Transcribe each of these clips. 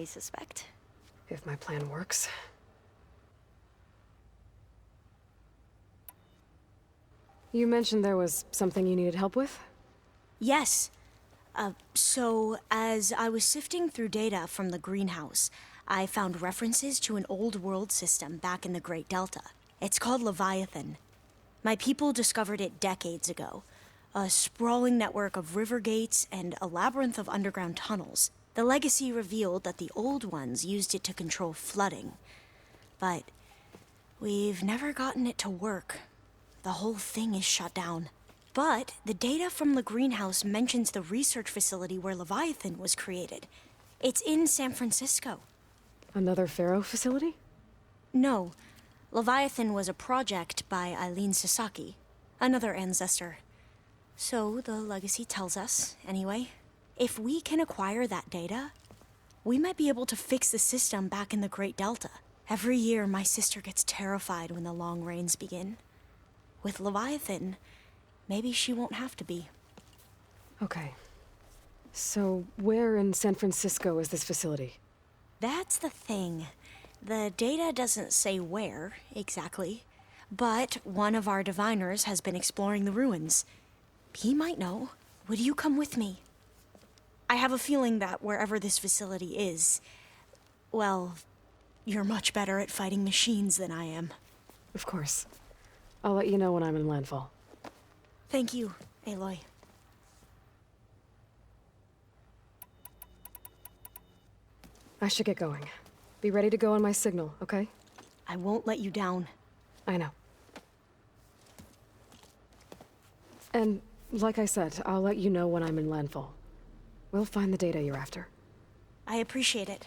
suspect. If my plan works. You mentioned there was something you needed help with? Yes. So, as I was sifting through data from the greenhouse, I found references to an old world system back in the Great Delta. It's called Leviathan. My people discovered it decades ago. A sprawling network of river gates and a labyrinth of underground tunnels. The legacy revealed that the old ones used it to control flooding. But we've never gotten it to work. The whole thing is shut down. But the data from the greenhouse mentions the research facility where Leviathan was created. It's in San Francisco. Another Pharaoh facility? No, Leviathan was a project by Eileen Sasaki, another ancestor. So the legacy tells us, anyway, if we can acquire that data, we might be able to fix the system back in the Great Delta. Every year, my sister gets terrified when the long rains begin. With Leviathan, maybe she won't have to be. Okay. So, where in San Francisco is this facility? That's the thing. The data doesn't say where, exactly. But one of our diviners has been exploring the ruins. He might know. Would you come with me? I have a feeling that wherever this facility is, well, you're much better at fighting machines than I am. Of course. I'll let you know when I'm in landfall. Thank you, Aloy. I should get going. Be ready to go on my signal, okay? I won't let you down. I know. And, like I said, I'll let you know when I'm in landfall. We'll find the data you're after. I appreciate it.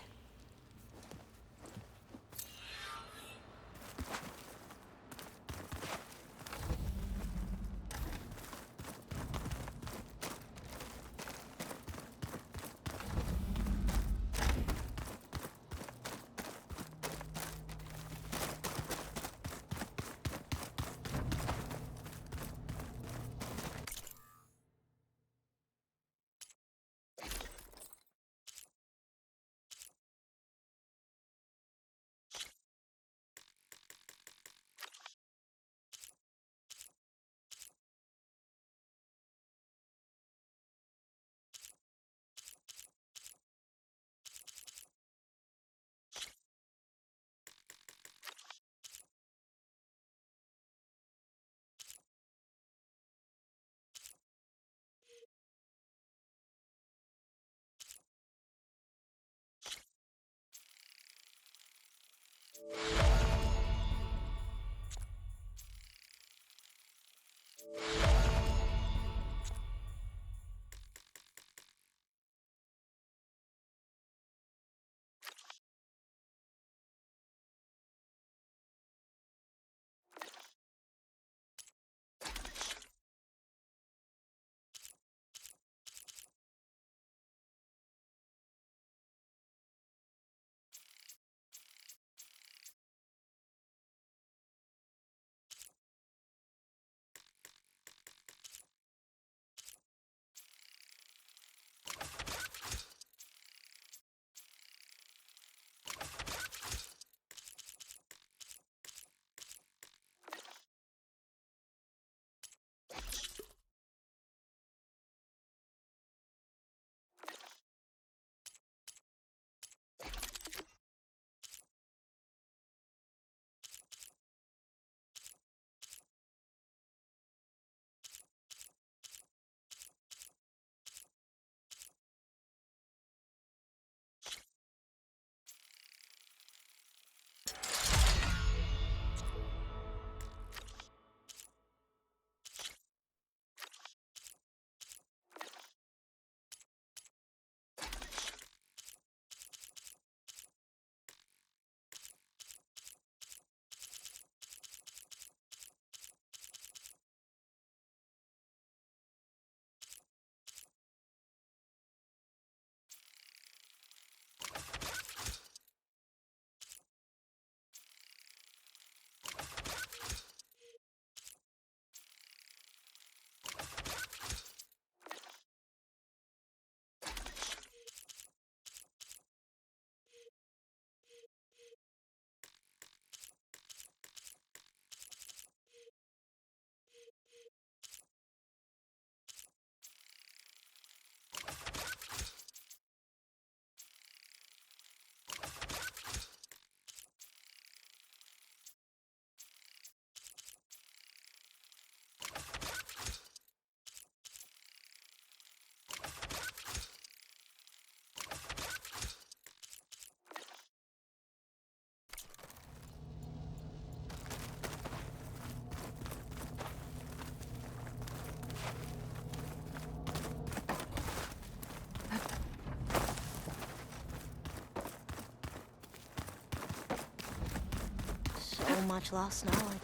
much lost knowledge.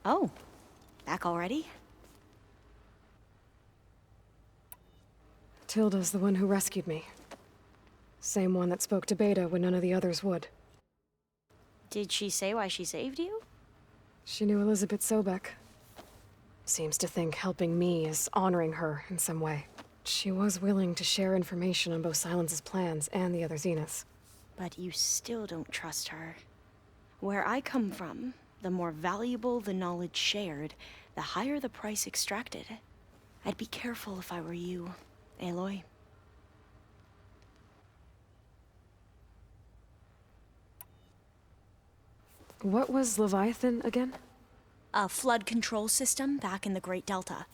Oh, back already? Tilda's the one who rescued me. Same one that spoke to Beta when none of the others would. Did she say why she saved you? She knew Elizabeth Sobek. Seems to think helping me is honoring her in some way. She was willing to share information on both Silence's plans and the other Zeniths. But you still don't trust her. Where I come from, the more valuable the knowledge shared, the higher the price extracted. I'd be careful if I were you, Aloy. What was Leviathan again? A flood control system back in the Great Delta.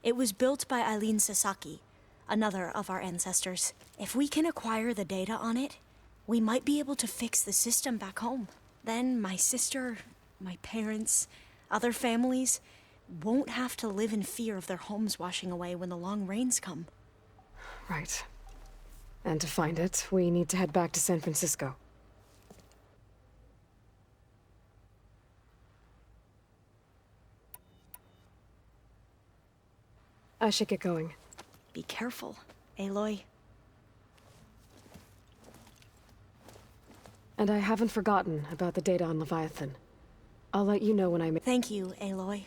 It was built by Eileen Sasaki, another of our ancestors. If we can acquire the data on it, we might be able to fix the system back home. Then my sister, my parents, other families won't have to live in fear of their homes washing away when the long rains come. Right. And to find it, we need to head back to San Francisco. I should get going. Be careful, Aloy. And I haven't forgotten about the data on Leviathan. I'll let you know when I'm... Thank you, Aloy.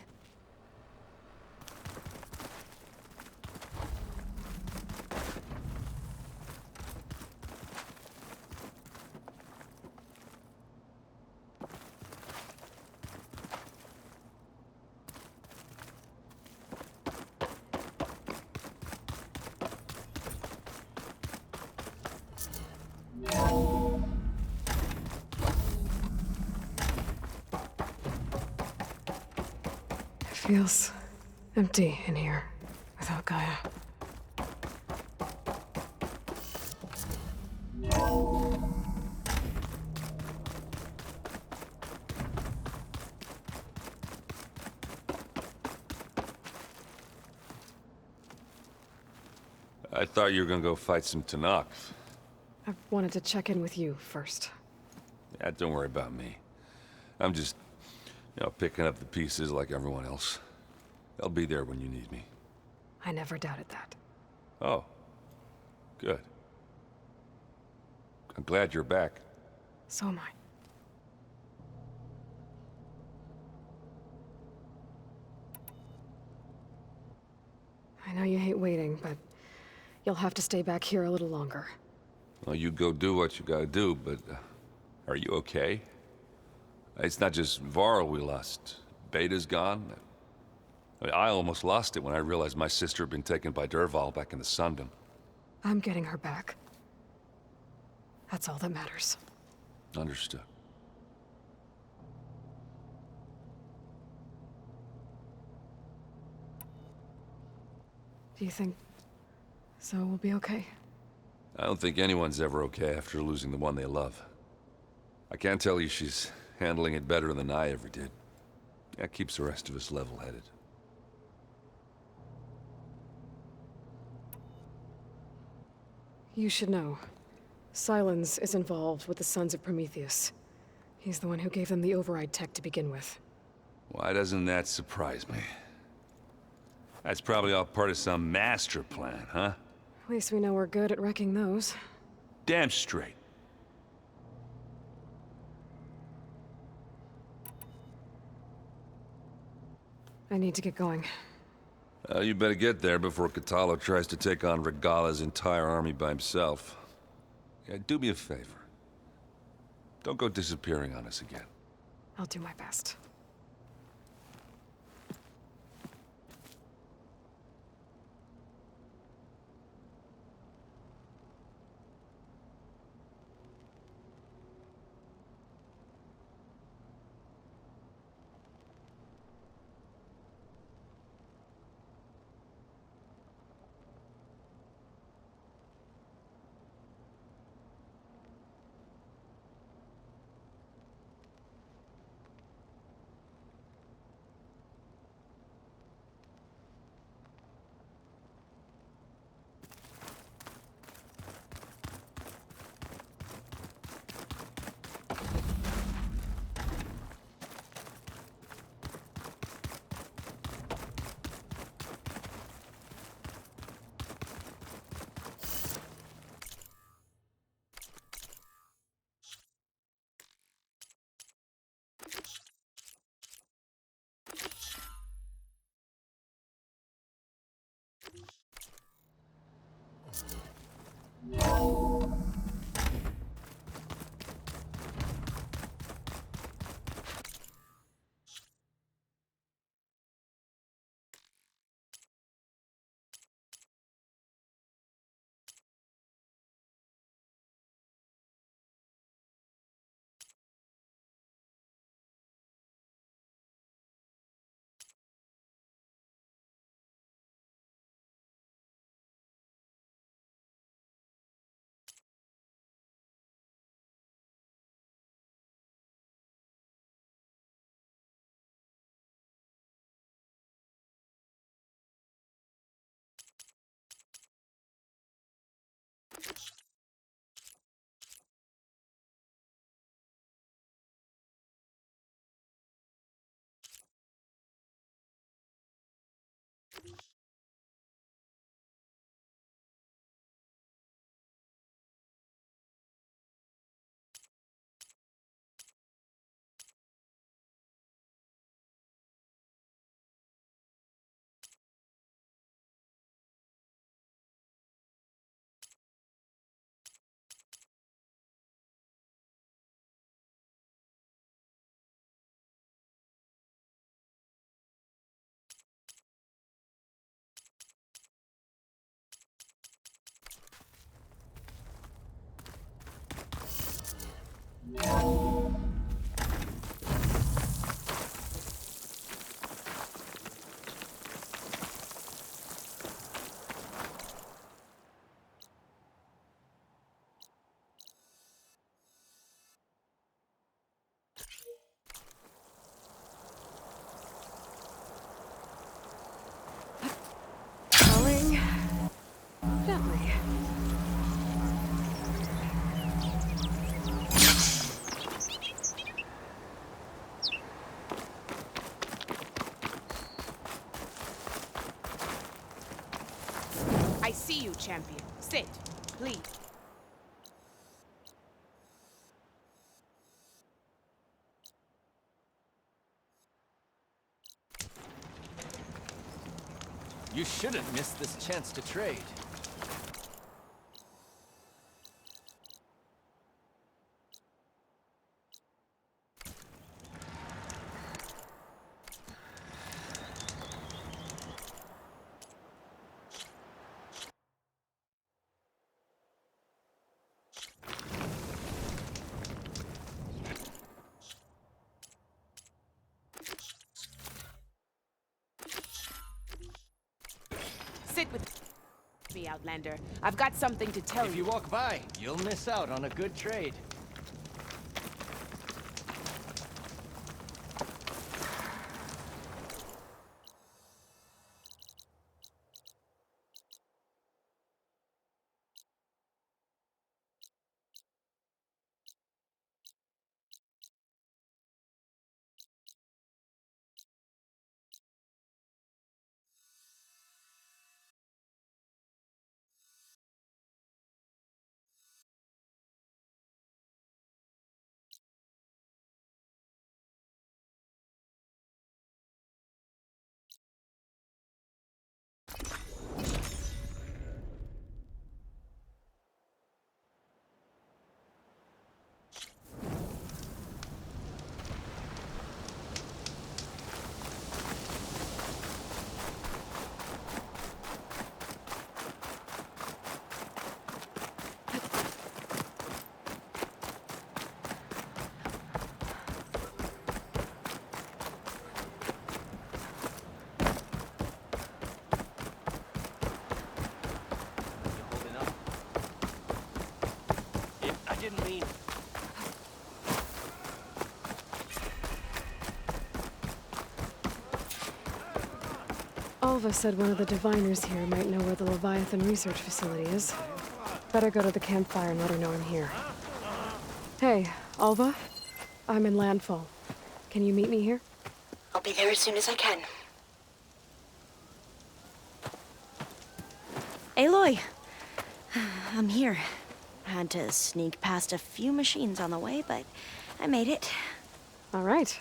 It feels empty in here without Gaia. I thought you were gonna go fight some Tenakth. I wanted to check in with you first. Yeah, don't worry about me. I'm just, picking up the pieces like everyone else. I'll be there when you need me. I never doubted that. Oh. Good. I'm glad you're back. So am I. I know you hate waiting, but you'll have to stay back here a little longer. Well, you go do what you gotta do, but are you okay? It's not just Varl we lost. Beta's gone. I almost lost it when I realized my sister had been taken by Dervahl back in the Sundom. I'm getting her back. That's all that matters. Understood. Do you think Zoe will be okay? I don't think anyone's ever okay after losing the one they love. I can't tell you she's handling it better than I ever did. That keeps the rest of us level-headed. You should know. Sylens is involved with the Sons of Prometheus. He's the one who gave them the override tech to begin with. Why doesn't that surprise me? That's probably all part of some master plan, huh? At least we know we're good at wrecking those. Damn straight. I need to get going. You better get there before Kotallo tries to take on Regala's entire army by himself. Yeah, do me a favor. Don't go disappearing on us again. I'll do my best. Falling gently. I see you, champion. Sit, please. You shouldn't miss this chance to trade. Sit with me, Outlander. I've got something to tell If you walk by, you'll miss out on a good trade. I didn't mean... Alva said one of the diviners here might know where the Leviathan research facility is. Better go to the campfire and let her know I'm here. Hey, Alva? I'm in Landfall. Can you meet me here? I'll be there as soon as I can. Aloy! I'm here. Had to sneak past a few machines on the way, but I made it. All right.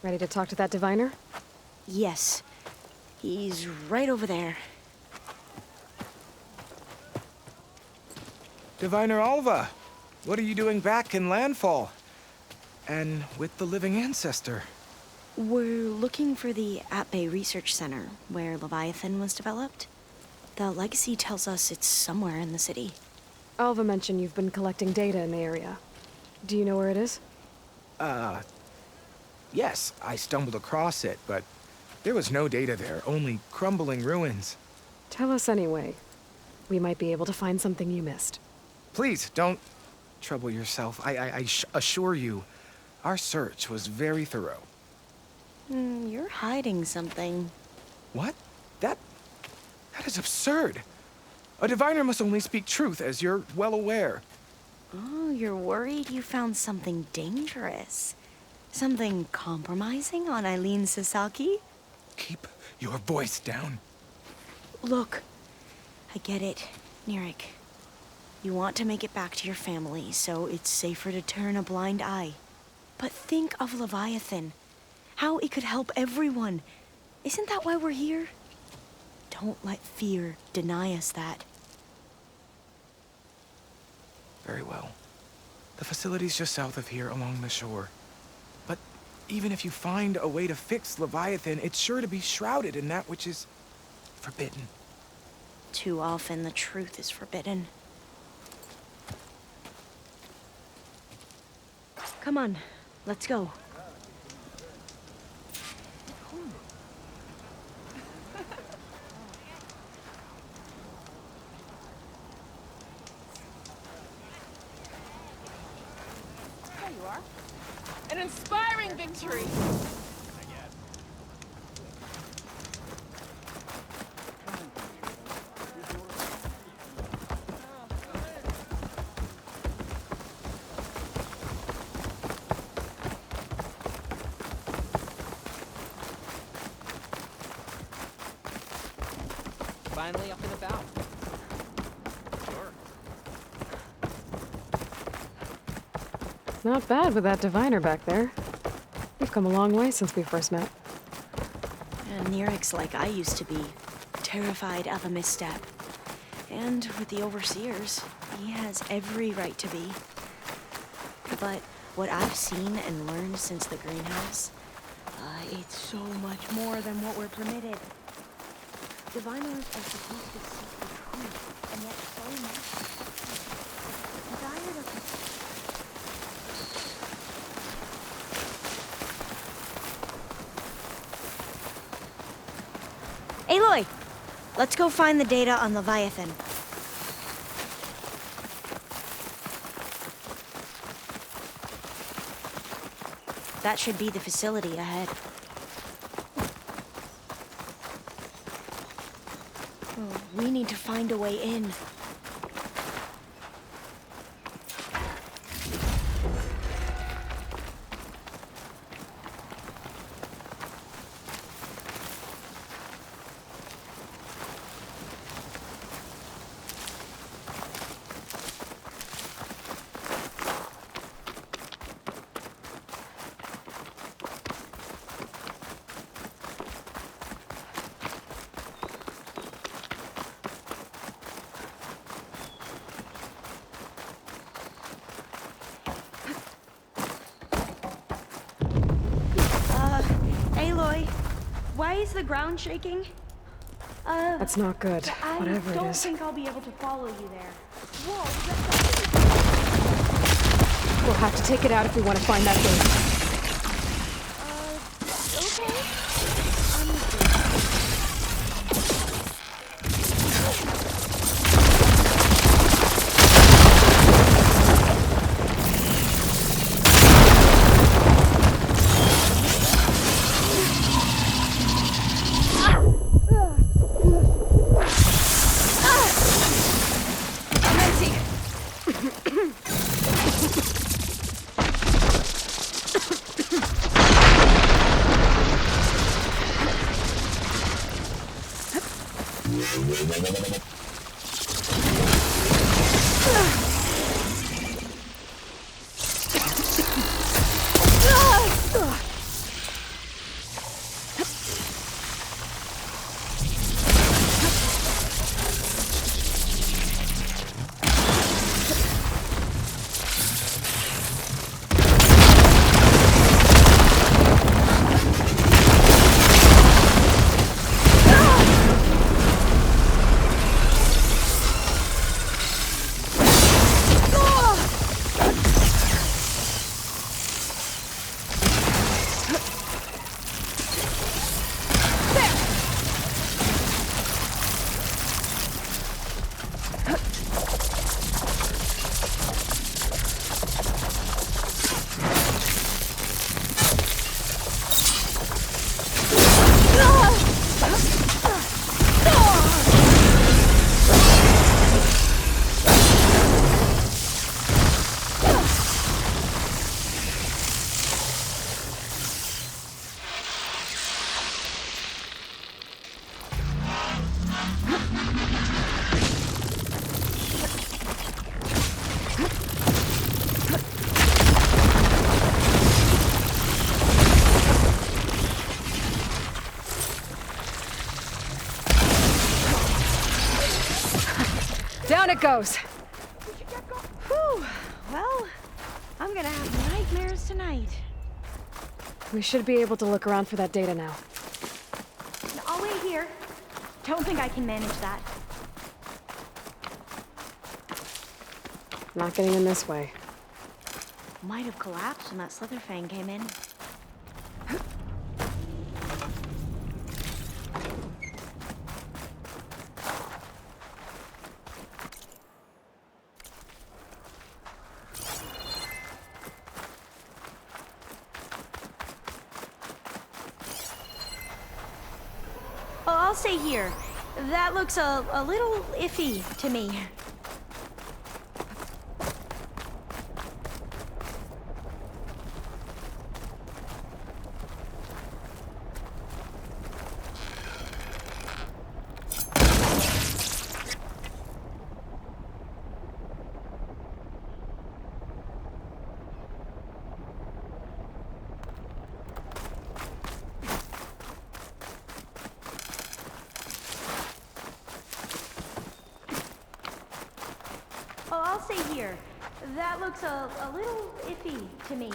Ready to talk to that diviner? Yes. He's right over there. Diviner Alva, what are you doing back in Landfall? And with the living ancestor? We're looking for the At-Bay Research Center, where Leviathan was developed. The legacy tells us it's somewhere in the city. Alva mentioned you've been collecting data in the area. Do you know where it is? Yes, I stumbled across it, but there was no data there, only crumbling ruins. Tell us anyway. We might be able to find something you missed. Please, don't trouble yourself. I assure you, our search was very thorough. You're hiding something. What? That is absurd. A diviner must only speak truth, as you're well aware. Oh, you're worried you found something dangerous? Something compromising on Eileen Sasaki? Keep your voice down. Look, I get it, Nirik. You want to make it back to your family, so it's safer to turn a blind eye. But think of Leviathan. How it could help everyone. Isn't that why we're here? Don't let fear deny us that. Very well. The facility's just south of here along the shore. But even if you find a way to fix Leviathan, it's sure to be shrouded in that which is forbidden. Too often the truth is forbidden. Come on, let's go. There you are. An inspiring victory! Finally up and about. Sure. Not bad with that diviner back there. We've come a long way since we first met. And Nirik's like I used to be, terrified of a misstep. And with the Overseers, he has every right to be. But what I've seen and learned since the greenhouse, it's so much more than what we're permitted. Diviners are supposed to seek the truth, and yet so much is tired of it. Aloy! Let's go find the data on Leviathan. That should be the facility ahead. Oh, we need to find a way in. Aloy, why is the ground shaking? That's not good, whatever it I don't is. think I'll be able to follow you there. We'll have to take it out if we want to find that gate. that goes. Whew. Well, I'm gonna have nightmares tonight. We should be able to look around for that data now. I'll wait here. Don't think I can manage that. Not getting in this way. Might have collapsed when that Slitherfang came in. Oh, I'll stay here. That looks a little iffy to me. Oh, I'll stay here. That looks a little iffy to me.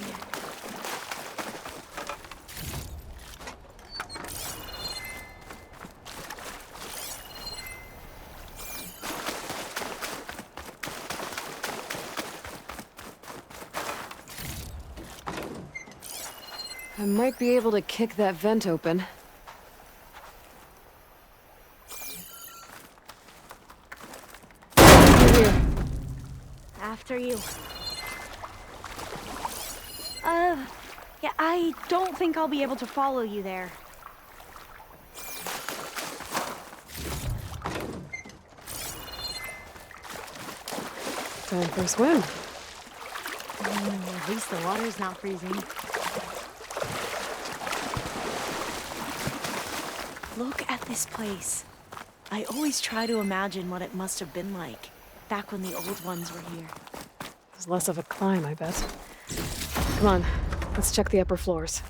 I might be able to kick that vent open. Over here. After you. Yeah, I don't think I'll be able to follow you there. Time for a swim. At least the water's not freezing. Look at this place. I always try to imagine what it must have been like back when the old ones were here. It's less of a climb, I bet. Come on, let's check the upper floors.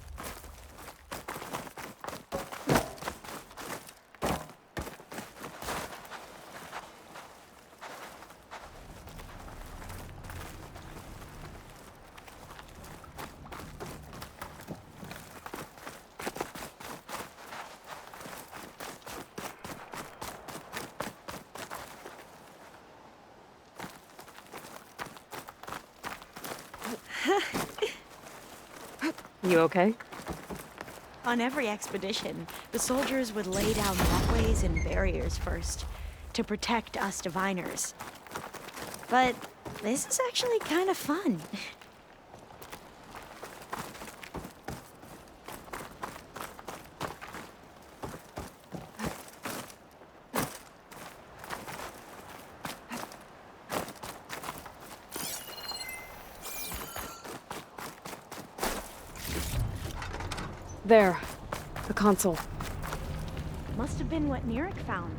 You okay? On every expedition, the soldiers would lay down walkways and barriers first to protect us diviners. But this is actually kind of fun. There. The console. Must have been what Nirek found.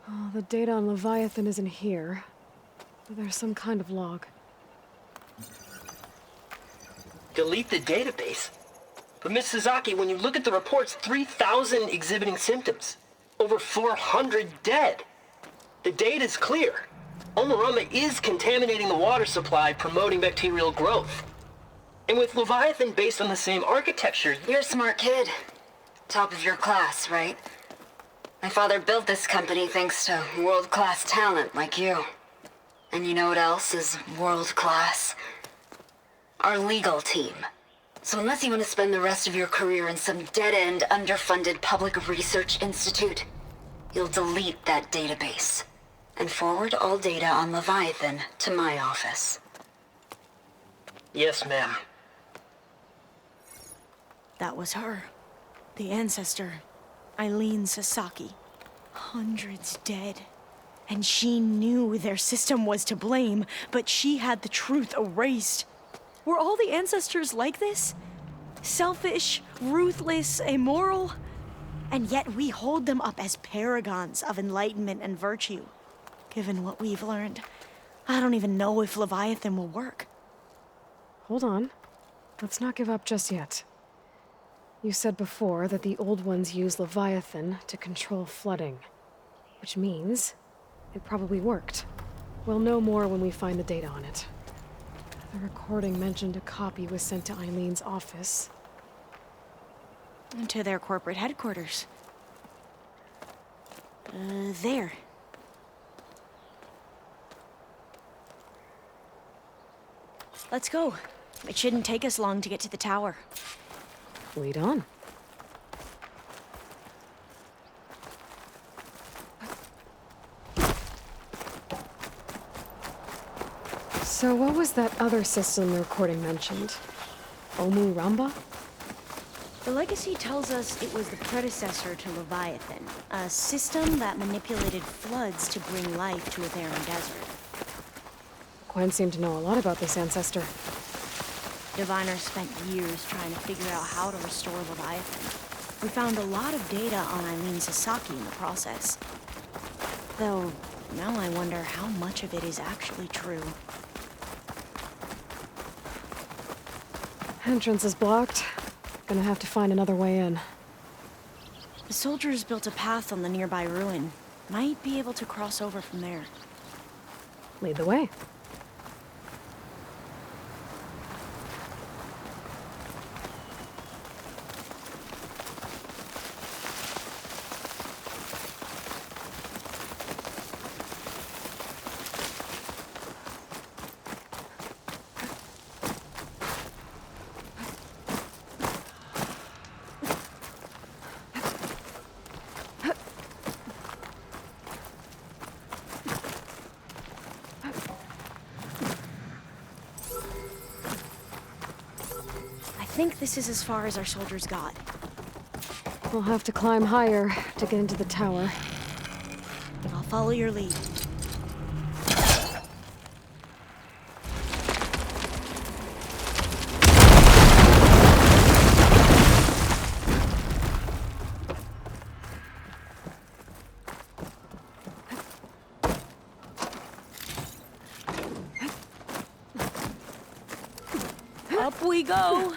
Oh, the data on Leviathan isn't here. But there's some kind of log. Delete the database? But Miss Sasaki, when you look at the reports, 3,000 exhibiting symptoms. Over 400 dead. The data's clear. Omarama is contaminating the water supply, promoting bacterial growth. And with Leviathan based on the same architecture... You're a smart kid. Top of your class, right? My father built this company thanks to world-class talent like you. And you know what else is world-class? Our legal team. So unless you want to spend the rest of your career in some dead-end, underfunded public research institute, you'll delete that database and forward all data on Leviathan to my office. Yes, ma'am. That was her. The ancestor, Eileen Sasaki. Hundreds dead. And she knew their system was to blame, but she had the truth erased. Were all the ancestors like this? Selfish, ruthless, immoral? And yet we hold them up as paragons of enlightenment and virtue. Given what we've learned, I don't even know if Leviathan will work. Hold on. Let's not give up just yet. You said before that the Old Ones use Leviathan to control flooding. Which means it probably worked. We'll know more when we find the data on it. The recording mentioned a copy was sent to Eileen's office. To their corporate headquarters. There. Let's go. It shouldn't take us long to get to the tower. Lead on. So what was that other system the recording mentioned? Omu Ramba? The legacy tells us it was the predecessor to Leviathan, a system that manipulated floods to bring life to a barren desert. Quen seemed to know a lot about this ancestor. Diviner spent years trying to figure out how to restore Leviathan. We found a lot of data on Eileen Sasaki in the process. Though, now I wonder how much of it is actually true. Entrance is blocked. Gonna have to find another way in. The soldiers built a path on the nearby ruin. Might be able to cross over from there. Lead the way. I think this is as far as our soldiers got. We'll have to climb higher to get into the tower. I'll follow your lead. Up we go!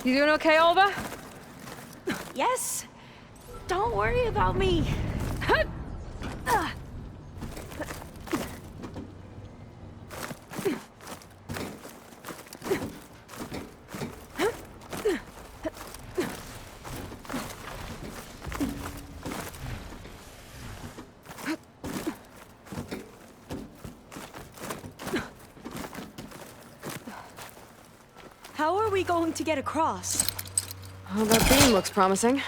You doing okay, Alva? Yes! Don't worry about me! How are we going to get across? Oh, that beam looks promising.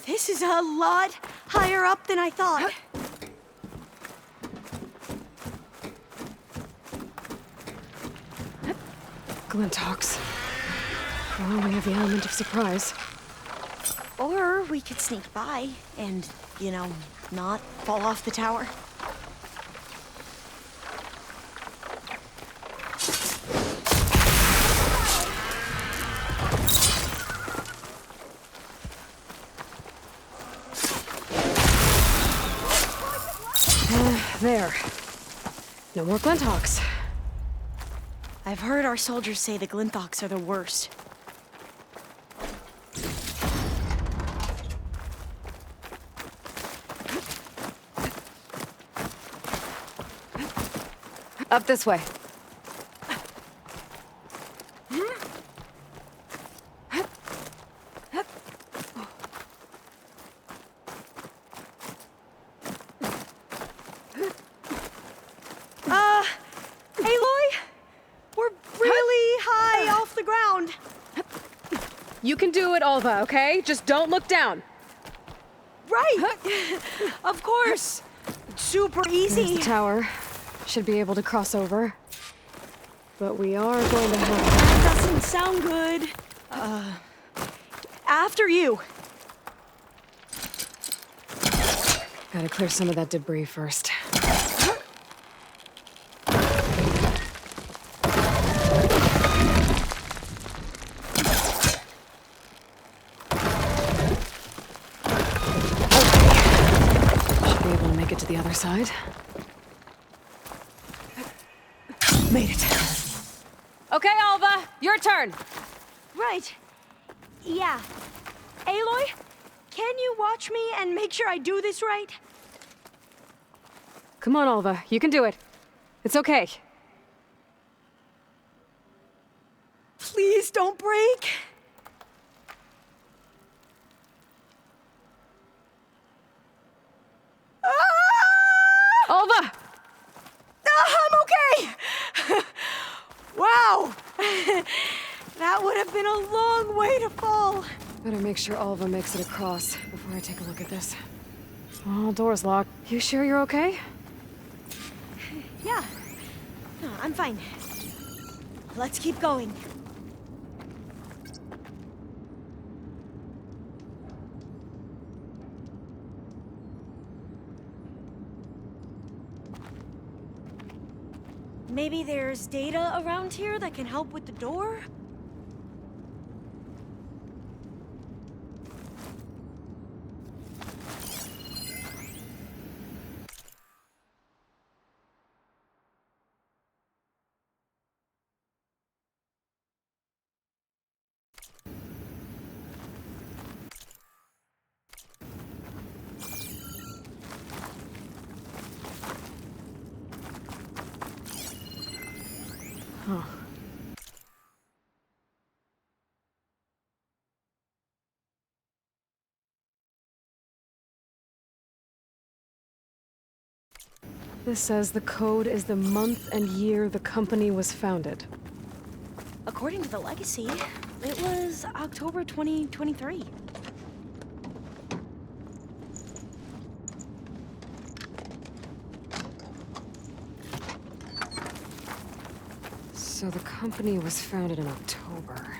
This is a lot higher up than I thought. Glinthawks. Well, we have the element of surprise. Or we could sneak by and, not fall off the tower. There. No more Glinthawks. I've heard our soldiers say the Glinthawks are the worst. Up this way. Aloy? We're really high off the ground. You can do it, Alva, okay? Just don't look down. Right. Of course. Super There's easy. the tower. Should be able to cross over. But we are going to have... That doesn't sound good. After you. Gotta clear some of that debris first. Should be able to make it to the other side. Made it. Okay, Alva, your turn. Right. Yeah. Aloy, can you watch me and make sure I do this right? Come on, Alva, you can do it. It's okay. Please don't break. Alva! I'm okay. Wow. That would have been a long way to fall. Better make sure Alva makes it across before I take a look at this. All doors locked. You sure you're okay? Yeah. No, I'm fine. Let's keep going. Maybe there's data around here that can help with the door? Huh. This says the code is the month and year the company was founded. According to the legacy, it was October 2023. So the company was founded in October.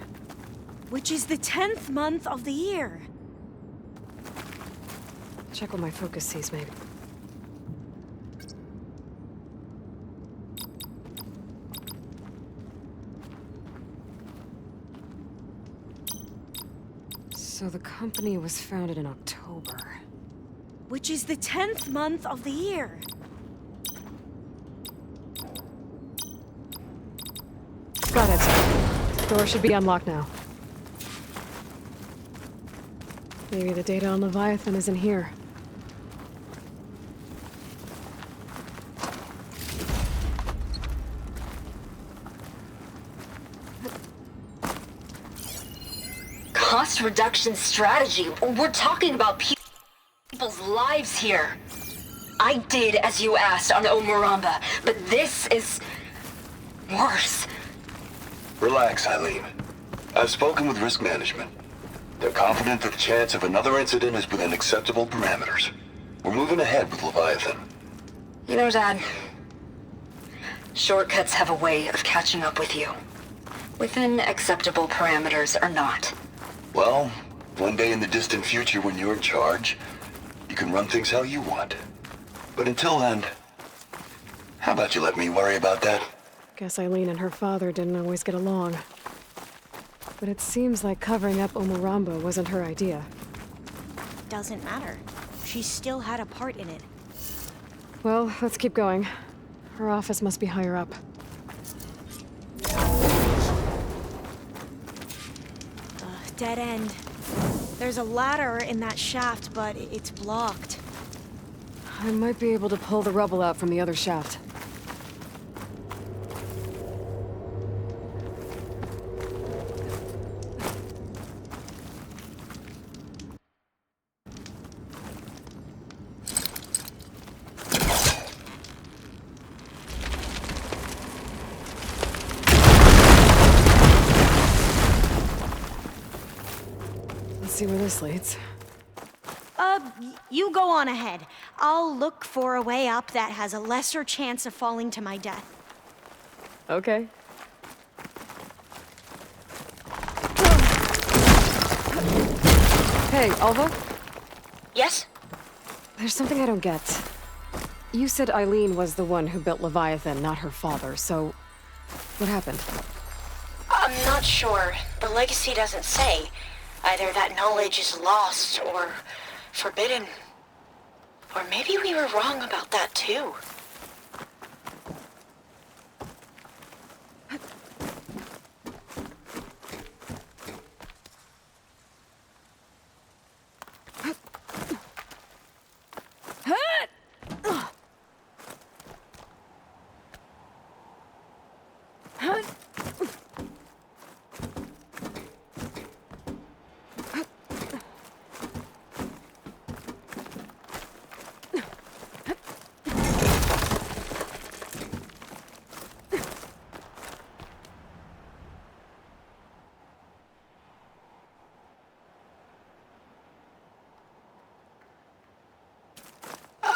Which is the 10th month of the year. Check what my focus sees, maybe. So the company was founded in October. Which is the 10th month of the year. Got it. Door should be unlocked now. Maybe the data on Leviathan is in here. Cost reduction strategy. We're talking about people's lives here. I did as you asked on Omuramba, but this is worse. Relax, Eileen. I've spoken with risk management. They're confident that the chance of another incident is within acceptable parameters. We're moving ahead with Leviathan. You know, Dad, shortcuts have a way of catching up with you. Within acceptable parameters or not? Well, one day in the distant future when you're in charge, you can run things how you want. But until then, how about you let me worry about that? Guess Eileen and her father didn't always get along. But it seems like covering up Umurambo wasn't her idea. Doesn't matter. She still had a part in it. Well, let's keep going. Her office must be higher up. Dead end. There's a ladder in that shaft, but it's blocked. I might be able to pull the rubble out from the other shaft. Let's see where this leads. You go on ahead. I'll look for a way up that has a lesser chance of falling to my death. Okay. Hey, Alva? Yes? There's something I don't get. You said Eileen was the one who built Leviathan, not her father, so... what happened? I'm not sure. The legacy doesn't say. Either that knowledge is lost or forbidden. Or maybe we were wrong about that too.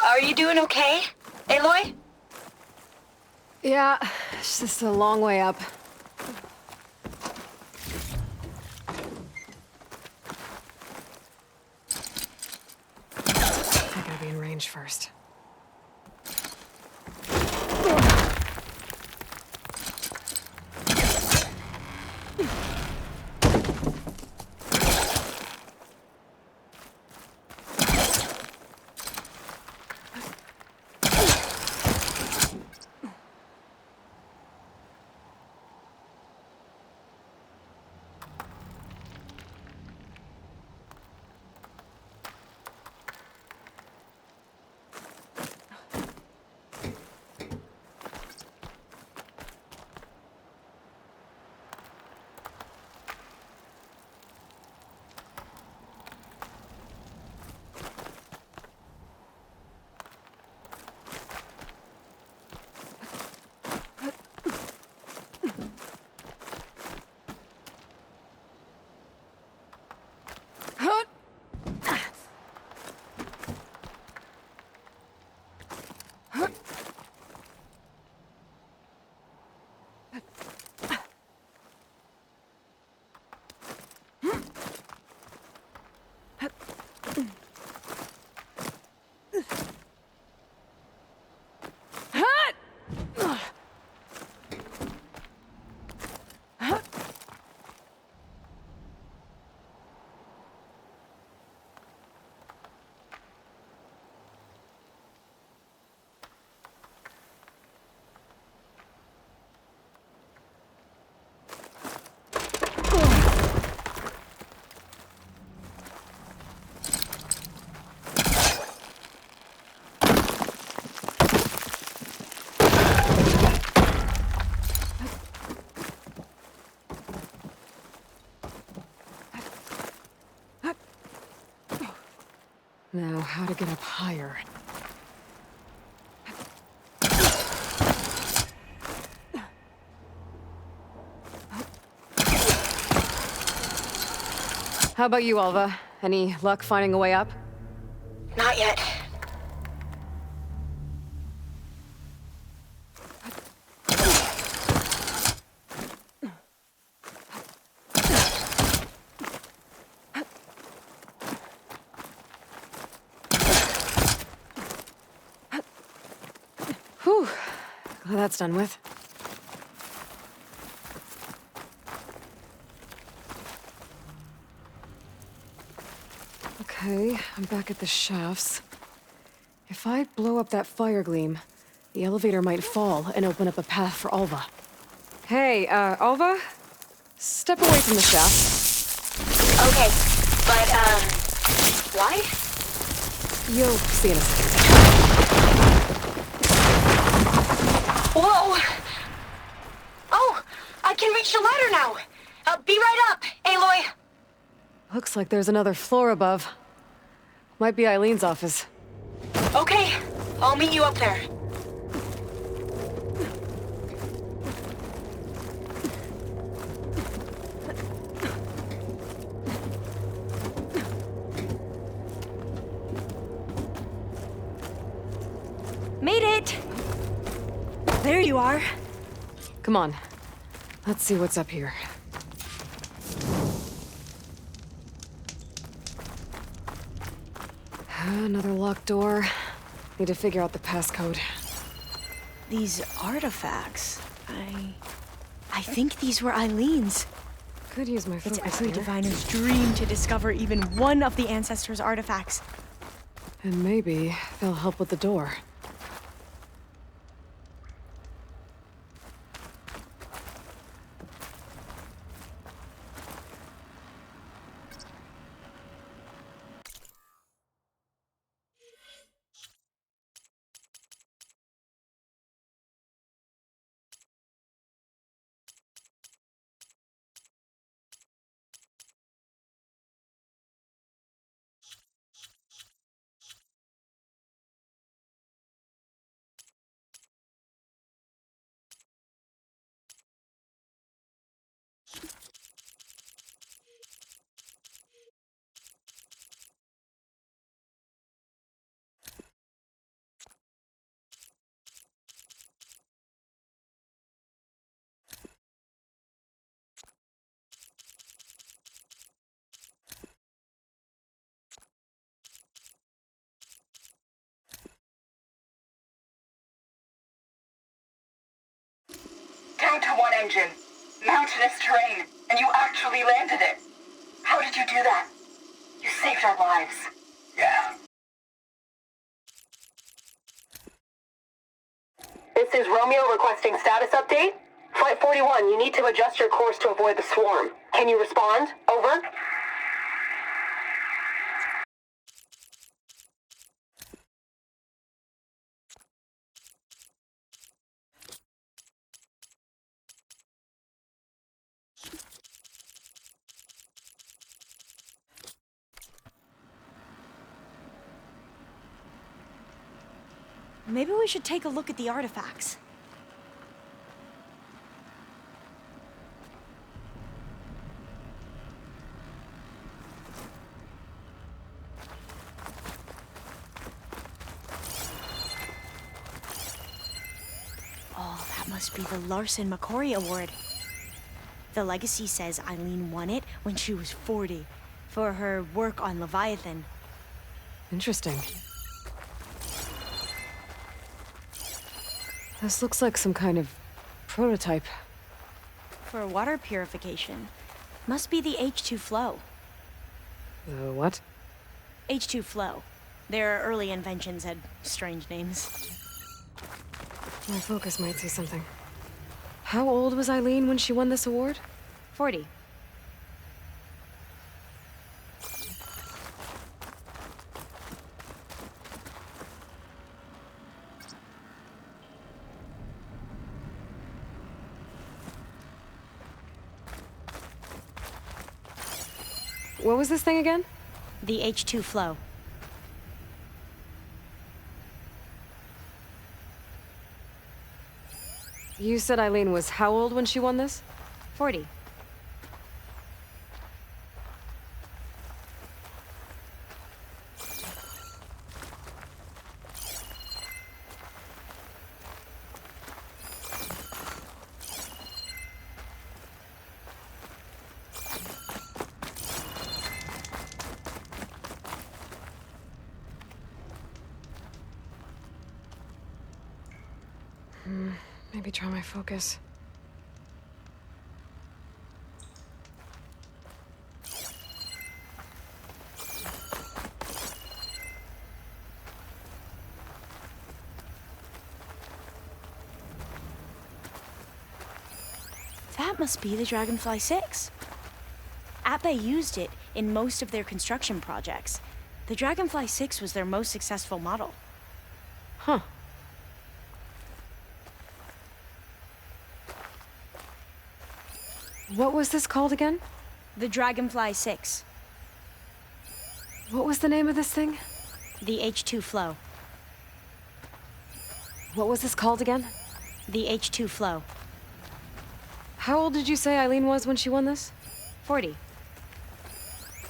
Are you doing okay, Aloy? Yeah, it's just a long way up. I gotta be in range first. Now, how to get up higher? How about you, Alva? Any luck finding a way up? Not yet. Whew. Glad that's done with. Okay, I'm back at the shafts. If I blow up that fire gleam, the elevator might fall and open up a path for Alva. Hey, Alva? Step away from the shaft. Okay, but, why? You'll see in a second. Whoa! Oh, I can reach the ladder now! Be right up, Aloy! Looks like there's another floor above. Might be Eileen's office. Okay, I'll meet you up there. Made it! There you are. Come on. Let's see what's up here. Another locked door. Need to figure out the passcode. These artifacts, I think these were Eileen's. Could use my It's focus every here. diviner's dream to discover even one of the ancestors' artifacts. And maybe they'll help with the door. Down to one engine. Mountainous terrain, and you actually landed it. How did you do that? You saved our lives. Yeah. This is Romeo requesting status update. Flight 41, you need to adjust your course to avoid the swarm. Can you respond? Over. Maybe we should take a look at the artifacts. Oh, that must be the Larson McCory Award. The legacy says Eileen won it when she was 40 for her work on Leviathan. Interesting. This looks like some kind of prototype. For water purification. Must be the H2 flow. The what? H2 flow. Their early inventions had strange names. My focus might say something. How old was Eileen when she won this award? 40. What was this thing again? The H2 flow. You said Eileen was how old when she won this? 40. Maybe try my focus. That must be the Dragonfly 6. Atbay used it in most of their construction projects. The Dragonfly 6 was their most successful model. Huh. What was this called again? The Dragonfly 6. What was the name of this thing? The H2 Flow. What was this called again? The H2 Flow. How old did you say Eileen was when she won this? 40.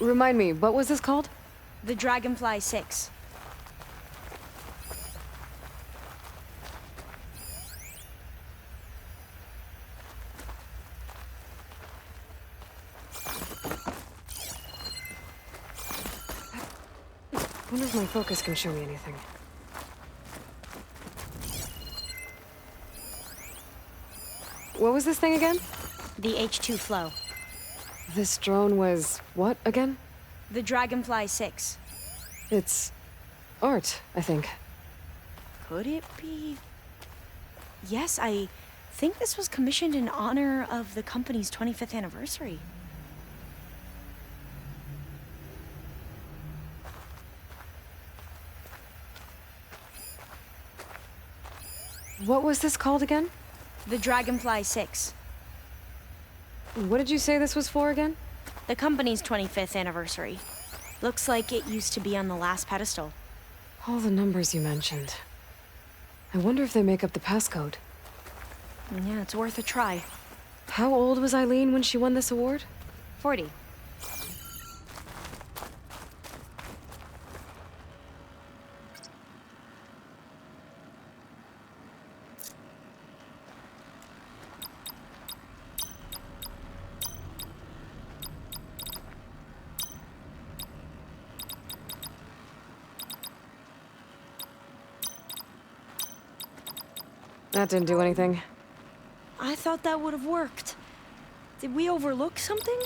Remind me, what was this called? The Dragonfly 6. I wonder if my focus can show me anything. What was this thing again? The H2 Flow. This drone was what again? The Dragonfly 6. It's art, I think. Could it be? Yes, I think this was commissioned in honor of the company's 25th anniversary. What was this called again? The Dragonfly 6. What did you say this was for again? The company's 25th anniversary. Looks like it used to be on the last pedestal. All the numbers you mentioned. I wonder if they make up the passcode. Yeah, it's worth a try. How old was Eileen when she won this award? 40. That didn't do anything. I thought that would have worked. Did we overlook something?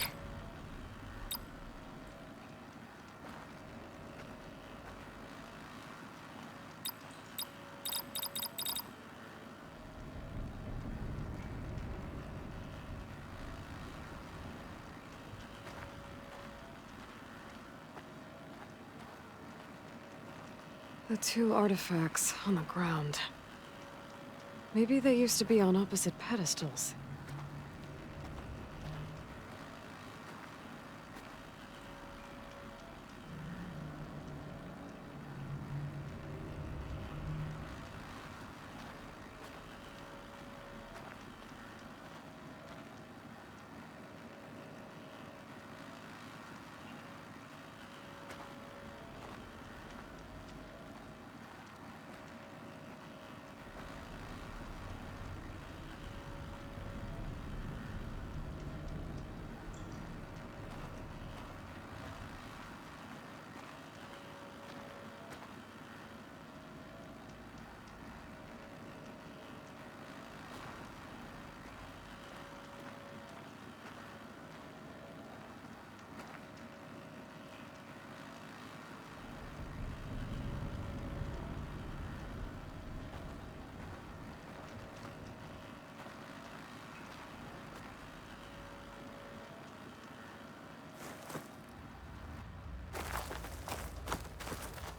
The two artifacts on the ground. Maybe they used to be on opposite pedestals.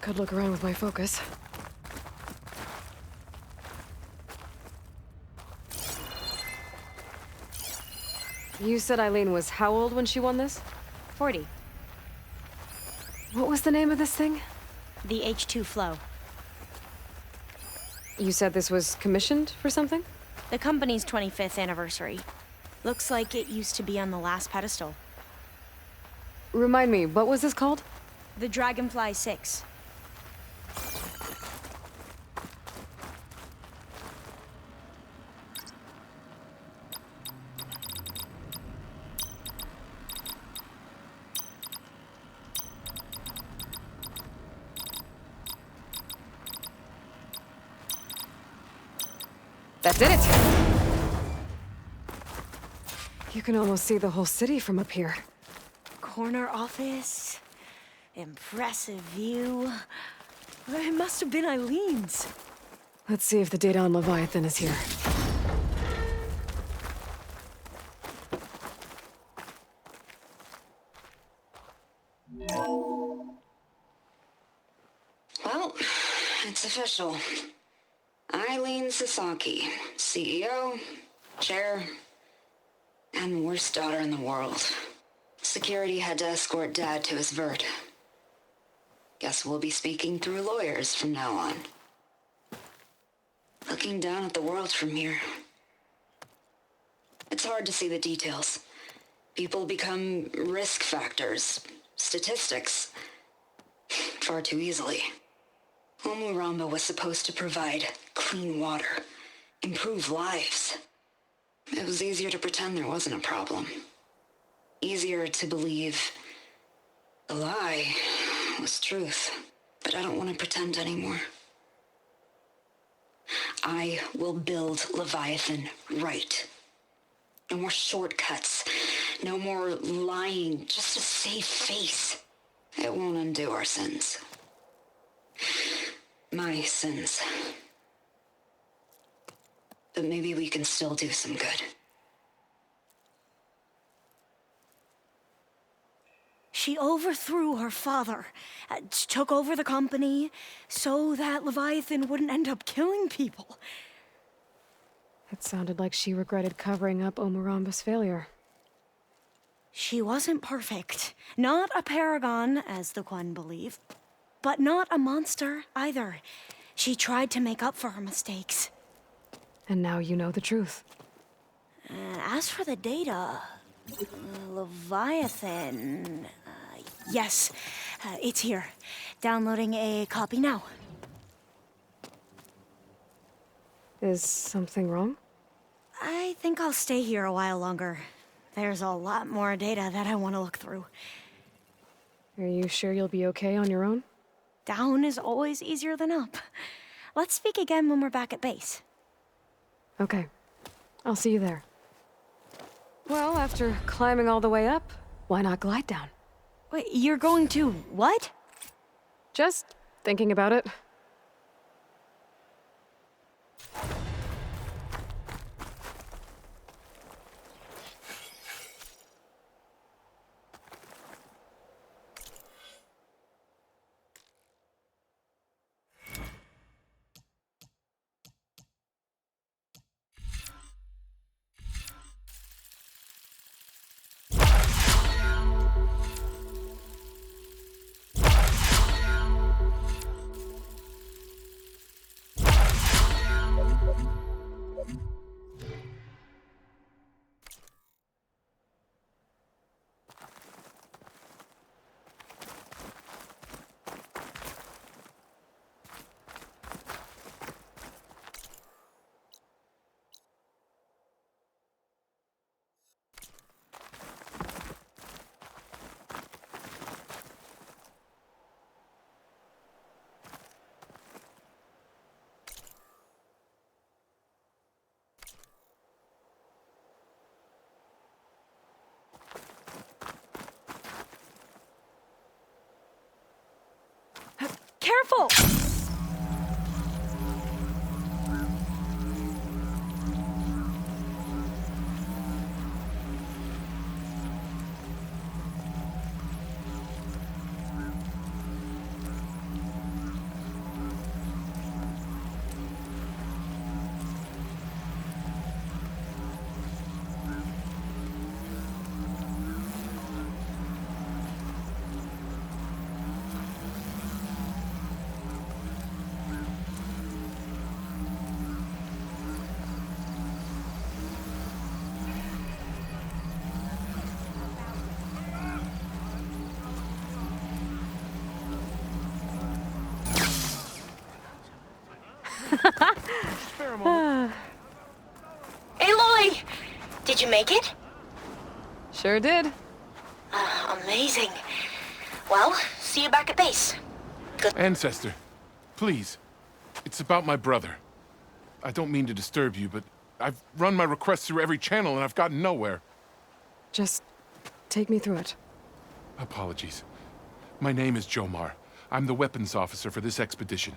Could look around with my focus. You said Eileen was how old when she won this? 40. What was the name of this thing? The H2 Flow. You said this was commissioned for something? The company's 25th anniversary. Looks like it used to be on the last pedestal. Remind me, what was this called? The Dragonfly 6. That did it! You can almost see the whole city from up here. Corner office. Impressive view. It must have been Eileen's. Let's see if the data on Leviathan is here. Well, it's official. Eileen Sasaki, CEO, chair, and worst daughter in the world. Security had to escort Dad to his vert. Guess we'll be speaking through lawyers from now on. Looking down at the world from here. It's hard to see the details. People become risk factors, statistics, far too easily. Omuramba was supposed to provide clean water, improve lives. It was easier to pretend there wasn't a problem. Easier to believe the lie was truth. But I don't want to pretend anymore. I will build Leviathan right. No more shortcuts. No more lying just to save face. It won't undo our sins. My sins. But maybe we can still do some good. She overthrew her father, took over the company, so that Leviathan wouldn't end up killing people. It sounded like she regretted covering up Omuramba's failure. She wasn't perfect. Not a paragon, as the Quan believe. But not a monster, either. She tried to make up for her mistakes. And now you know the truth. As for the data... Leviathan... yes, it's here. Downloading a copy now. Is something wrong? I think I'll stay here a while longer. There's a lot more data that I want to look through. Are you sure you'll be okay on your own? Down is always easier than up. Let's speak again when we're back at base. Okay. I'll see you there. Well, after climbing all the way up, why not glide down? Wait, you're going to what? Just thinking about it. Careful! Aloy! Did you make it? Sure did. Amazing. Well, see you back at base. Ancestor, please. It's about my brother. I don't mean to disturb you, but I've run my request through every channel and I've gotten nowhere. Just take me through it. Apologies. My name is Jomar. I'm the weapons officer for this expedition.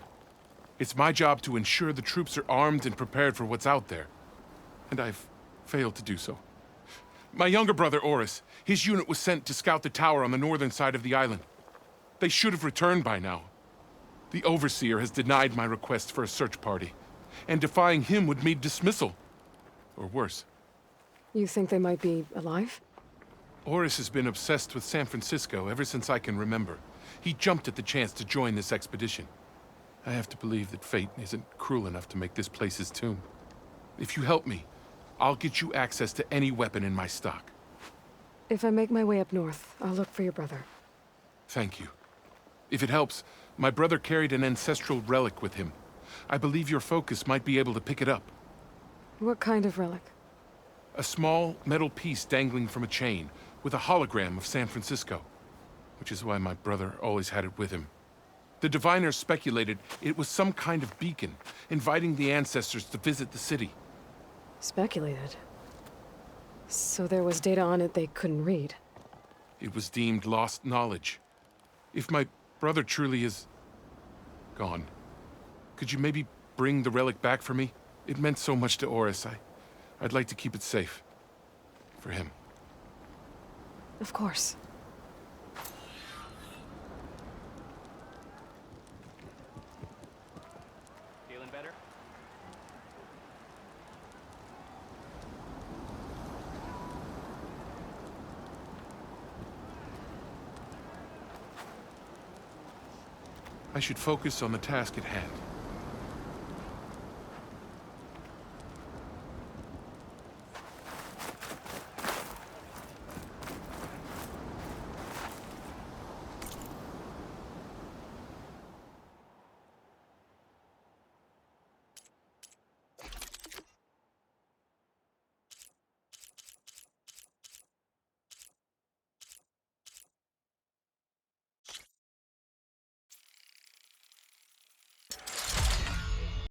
It's my job to ensure the troops are armed and prepared for what's out there. And I've failed to do so. My younger brother, Oris, his unit was sent to scout the tower on the northern side of the island. They should have returned by now. The Overseer has denied my request for a search party, and defying him would mean dismissal. Or worse. You think they might be alive? Oris has been obsessed with San Francisco ever since I can remember. He jumped at the chance to join this expedition. I have to believe that fate isn't cruel enough to make this place his tomb. If you help me, I'll get you access to any weapon in my stock. If I make my way up north, I'll look for your brother. Thank you. If it helps, my brother carried an ancestral relic with him. I believe your focus might be able to pick it up. What kind of relic? A small metal piece dangling from a chain, with a hologram of San Francisco. Which is why my brother always had it with him. The diviners speculated it was some kind of beacon, inviting the ancestors to visit the city. Speculated? So there was data on it they couldn't read? It was deemed lost knowledge. If my brother truly is gone, could you maybe bring the relic back for me? It meant so much to Oris. I'd like to keep it safe. For him. Of course. Feeling better? I should focus on the task at hand.